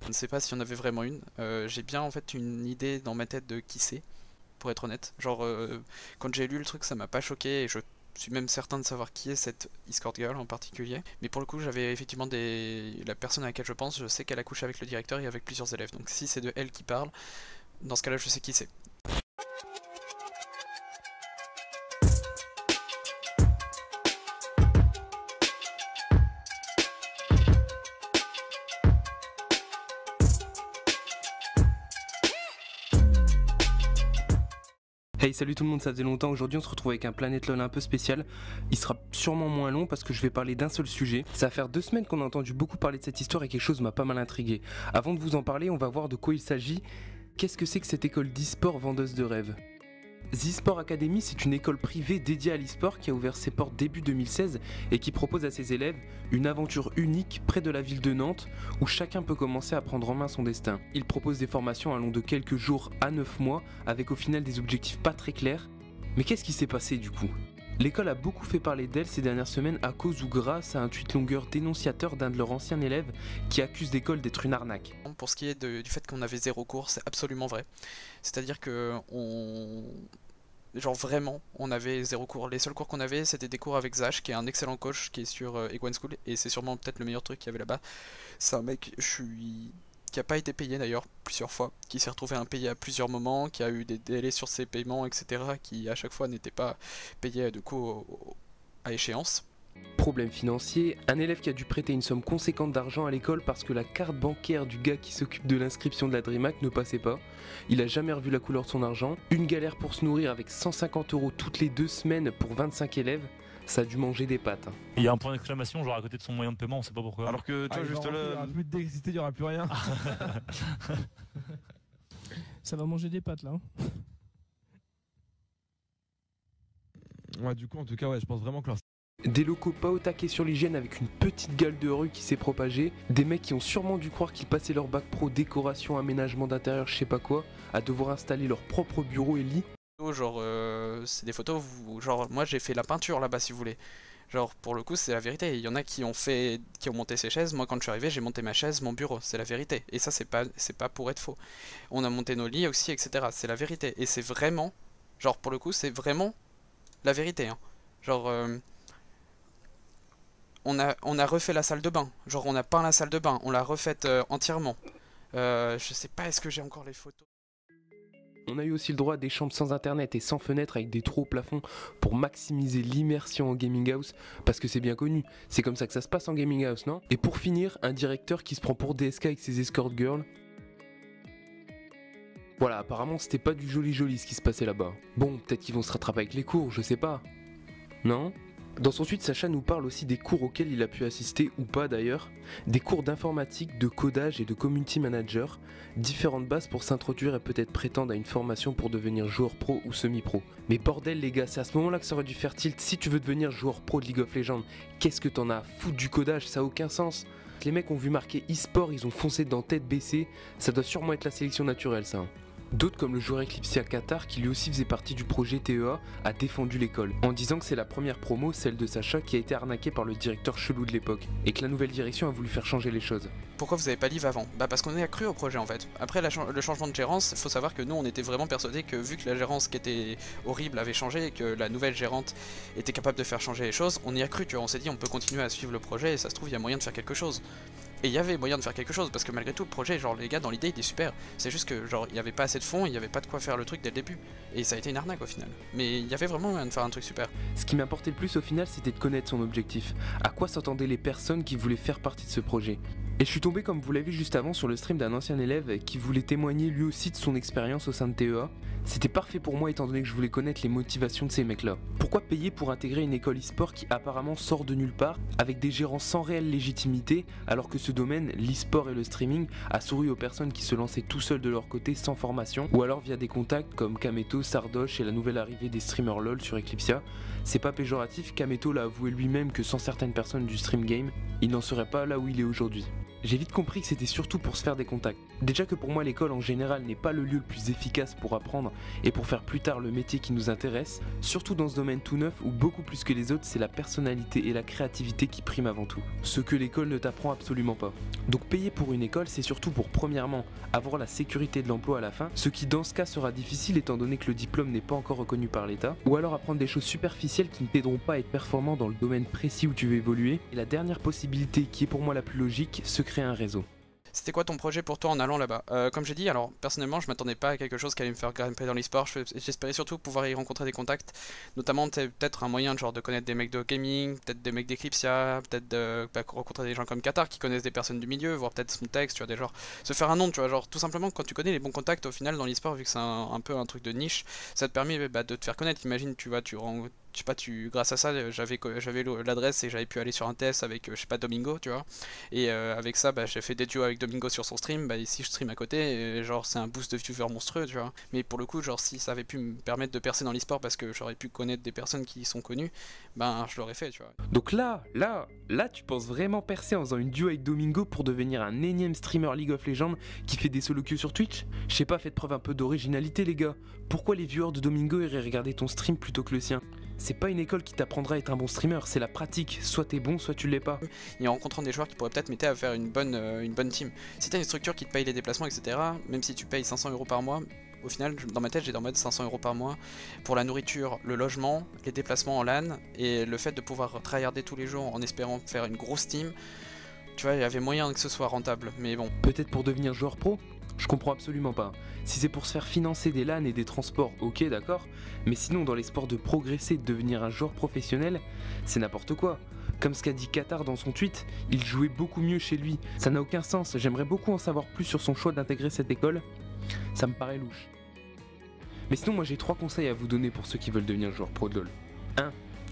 Je ne sais pas s'il y en avait vraiment une. J'ai bien en fait une idée dans ma tête de qui c'est, pour être honnête. Genre, quand j'ai lu le truc, ça m'a pas choqué et je suis même certain de savoir qui est cette escort girl en particulier. Mais pour le coup, j'avais effectivement la personne à laquelle je pense, je sais qu'elle a couché avec le directeur et avec plusieurs élèves. Donc si c'est de elle qui parle, dans ce cas-là, je sais qui c'est. Hey, salut tout le monde, ça faisait longtemps. Aujourd'hui on se retrouve avec un Planet LOL un peu spécial. Il sera sûrement moins long parce que je vais parler d'un seul sujet. Ça va faire 2 semaines qu'on a entendu beaucoup parler de cette histoire et quelque chose m'a pas mal intrigué. Avant de vous en parler, on va voir de quoi il s'agit. Qu'est-ce que c'est que cette école d'e-sport vendeuse de rêves ? The Sport Academy, c'est une école privée dédiée à l'e-sport qui a ouvert ses portes début 2016 et qui propose à ses élèves une aventure unique près de la ville de Nantes où chacun peut commencer à prendre en main son destin. Il propose des formations allant de quelques jours à 9 mois avec au final des objectifs pas très clairs. Mais qu'est-ce qui s'est passé du coup ? L'école a beaucoup fait parler d'elle ces dernières semaines à cause ou grâce à un tweet longueur dénonciateur d'un de leurs anciens élèves qui accuse l'école d'être une arnaque. Pour ce qui est du fait qu'on avait 0 cours, c'est absolument vrai. C'est-à-dire que genre vraiment, on avait 0 cours. Les seuls cours qu'on avait, c'était des cours avec Zach, qui est un excellent coach, qui est sur Egwen School, et c'est sûrement peut-être le meilleur truc qu'il y avait là-bas. C'est un mec, qui a pas été payé d'ailleurs plusieurs fois, qui s'est retrouvé impayé à plusieurs moments, qui a eu des délais sur ses paiements, etc., qui à chaque fois n'étaient pas payés du coup à échéance. Problème financier, un élève qui a dû prêter une somme conséquente d'argent à l'école parce que la carte bancaire du gars qui s'occupe de l'inscription de la DreamHack ne passait pas. Il a jamais revu la couleur de son argent. Une galère pour se nourrir avec 150 € toutes les 2 semaines pour 25 élèves. Ça a dû manger des pâtes. Il y a un point d'exclamation genre à côté de son moyen de paiement, on sait pas pourquoi. Alors que tu vois juste Il n'y là. aura plus d'électricité, il n'y aura plus rien. Ça va manger des pâtes là. Ouais, du coup, en tout cas, ouais, je pense vraiment que leur... Des locaux pas au taquet sur l'hygiène avec une petite gale de rue qui s'est propagée. Des mecs qui ont sûrement dû croire qu'ils passaient leur bac pro décoration, aménagement d'intérieur, je sais pas quoi, à devoir installer leur propre bureau et lit. Genre, c'est des photos, genre moi j'ai fait la peinture là-bas si vous voulez. Genre pour le coup c'est la vérité, il y en a qui ont monté ces chaises, moi quand je suis arrivé j'ai monté ma chaise, mon bureau, c'est la vérité. Et ça c'est pas pour être faux. On a monté nos lits aussi, etc. C'est la vérité. Et c'est vraiment, genre pour le coup c'est vraiment la vérité, hein. Genre on a refait la salle de bain, genre on a peint la salle de bain, on l'a refaite entièrement. Je sais pas, est-ce que j'ai encore les photos? On a eu aussi le droit à des chambres sans internet et sans fenêtre avec des trous au plafond pour maximiser l'immersion en gaming house, parce que c'est bien connu, c'est comme ça que ça se passe en gaming house, non? Et pour finir, un directeur qui se prend pour DSK avec ses escort girls. Voilà, apparemment c'était pas du joli ce qui se passait là-bas. Bon, peut-être qu'ils vont se rattraper avec les cours, je sais pas. Non? Dans son suite, Sacha nous parle aussi des cours auxquels il a pu assister, ou pas d'ailleurs, des cours d'informatique, de codage et de community manager, différentes bases pour s'introduire et peut-être prétendre à une formation pour devenir joueur pro ou semi-pro. Mais bordel les gars, c'est à ce moment-là que ça aurait dû faire tilt. Si tu veux devenir joueur pro de League of Legends, qu'est-ce que t'en as à foutre du codage? Ça a aucun sens. Les mecs ont vu marquer e-sport, ils ont foncé dedans tête baissée, ça doit sûrement être la sélection naturelle ça. D'autres comme le joueur Eclipsia Qatar qui lui aussi faisait partie du projet TEA a défendu l'école en disant que c'est la première promo, celle de Sacha, qui a été arnaquée par le directeur chelou de l'époque et que la nouvelle direction a voulu faire changer les choses. Pourquoi vous avez pas live avant? Bah parce qu'on a cru au projet en fait. Après le changement de gérance, il faut savoir que nous on était vraiment persuadés que vu que la gérance qui était horrible avait changé et que la nouvelle gérante était capable de faire changer les choses, on y a cru, tu vois, on s'est dit on peut continuer à suivre le projet et ça se trouve il y a moyen de faire quelque chose. Et il y avait moyen de faire quelque chose parce que malgré tout le projet, genre les gars dans l'idée il est super. C'est juste que genre il y avait pas assez de fonds, il y avait pas de quoi faire le truc dès le début. Et ça a été une arnaque au final. Mais il y avait vraiment moyen de faire un truc super. Ce qui m'importait le plus au final c'était de connaître son objectif. À quoi s'attendaient les personnes qui voulaient faire partie de ce projet. Et je suis tombé comme vous l'avez vu juste avant sur le stream d'un ancien élève qui voulait témoigner lui aussi de son expérience au sein de TEA. C'était parfait pour moi étant donné que je voulais connaître les motivations de ces mecs là. Pourquoi payer pour intégrer une école e-sport qui apparemment sort de nulle part avec des gérants sans réelle légitimité alors que ce domaine, l'e-sport et le streaming, a souri aux personnes qui se lançaient tout seuls de leur côté sans formation ou alors via des contacts comme Kameto, Sardoche et la nouvelle arrivée des streamers LOL sur Eclipsia. C'est pas péjoratif, Kameto l'a avoué lui-même que sans certaines personnes du stream game, il n'en serait pas là où il est aujourd'hui. j'ai vite compris que c'était surtout pour se faire des contacts. Déjà que pour moi l'école en général n'est pas le lieu le plus efficace pour apprendre et pour faire plus tard le métier qui nous intéresse, surtout dans ce domaine tout neuf où beaucoup plus que les autres c'est la personnalité et la créativité qui priment avant tout. Ce que l'école ne t'apprend absolument pas. Donc payer pour une école c'est surtout pour premièrement avoir la sécurité de l'emploi à la fin, ce qui dans ce cas sera difficile étant donné que le diplôme n'est pas encore reconnu par l'État, ou alors apprendre des choses superficielles qui ne t'aideront pas à être performant dans le domaine précis où tu veux évoluer. Et la dernière possibilité qui est pour moi la plus logique, se créer un réseau. C'était quoi ton projet pour toi en allant là-bas? Comme j'ai dit, alors personnellement, je m'attendais pas à quelque chose qui allait me faire grimper dans l'e-sport. J'espérais surtout pouvoir y rencontrer des contacts, notamment peut-être un moyen genre de connaître des mecs de gaming, peut-être des mecs d'Eclipsia, peut-être de rencontrer des gens comme Qatar qui connaissent des personnes du milieu, voir peut-être son texte, tu vois, des genres, se faire un nom, tu vois, genre tout simplement quand tu connais les bons contacts au final dans l'e-sport, vu que c'est un peu un truc de niche, ça te permet de te faire connaître. Imagine, tu vois, je sais pas, grâce à ça, j'avais l'adresse et j'avais pu aller sur un test avec, je sais pas, Domingo, tu vois. Et avec ça, j'ai fait des duos avec Domingo sur son stream. Ici, je stream à côté, et genre, c'est un boost de viewers monstrueux, tu vois. Mais pour le coup, genre, si ça avait pu me permettre de percer dans l'e-sport parce que j'aurais pu connaître des personnes qui sont connues, je l'aurais fait, tu vois. Donc là, tu penses vraiment percer en faisant une duo avec Domingo pour devenir un énième streamer League of Legends qui fait des solo queues sur Twitch? Je sais pas, faites preuve un peu d'originalité, les gars. Pourquoi les viewers de Domingo iraient regarder ton stream plutôt que le sien? C'est pas une école qui t'apprendra à être un bon streamer, c'est la pratique. Soit t'es bon, soit tu l'es pas. Et en rencontrant des joueurs qui pourraient peut-être m'aider à faire une bonne team. Si t'as une structure qui te paye les déplacements, etc., même si tu payes 500 € par mois, au final, dans ma tête, j'ai en mode 500 € par mois pour la nourriture, le logement, les déplacements en LAN et le fait de pouvoir tryharder tous les jours en espérant faire une grosse team. Tu vois, il y avait moyen que ce soit rentable, mais bon. Peut-être pour devenir joueur pro? Je comprends absolument pas. Si c'est pour se faire financer des LAN et des transports, ok d'accord, mais sinon dans les sports de progresser et de devenir un joueur professionnel, c'est n'importe quoi. Comme ce qu'a dit Qatar dans son tweet, il jouait beaucoup mieux chez lui. Ça n'a aucun sens, j'aimerais beaucoup en savoir plus sur son choix d'intégrer cette école. Ça me paraît louche. Mais sinon moi j'ai 3 conseils à vous donner pour ceux qui veulent devenir joueur pro de LoL. 1.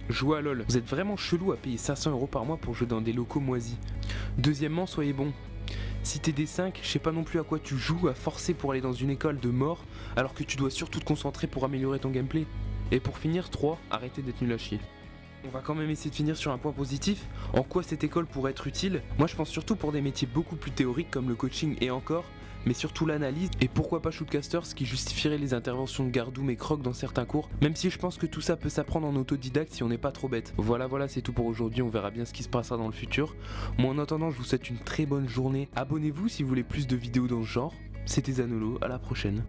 Jouez à LoL. Vous êtes vraiment chelou à payer 500 € par mois pour jouer dans des locaux moisis. Deuxièmement, soyez bon. Si t'es des 5, je sais pas non plus à quoi tu joues, à forcer pour aller dans une école de mort, alors que tu dois surtout te concentrer pour améliorer ton gameplay. Et pour finir, 3, arrêtez d'être nul à chier. On va quand même essayer de finir sur un point positif. En quoi cette école pourrait être utile? Moi je pense surtout pour des métiers beaucoup plus théoriques comme le coaching et encore, mais surtout l'analyse, et pourquoi pas Shootcaster, ce qui justifierait les interventions de Gardoum et Croc dans certains cours, même si je pense que tout ça peut s'apprendre en autodidacte si on n'est pas trop bête. Voilà, c'est tout pour aujourd'hui, on verra bien ce qui se passera dans le futur. Moi en attendant, je vous souhaite une très bonne journée, abonnez-vous si vous voulez plus de vidéos dans ce genre. C'était Zanolo, à la prochaine.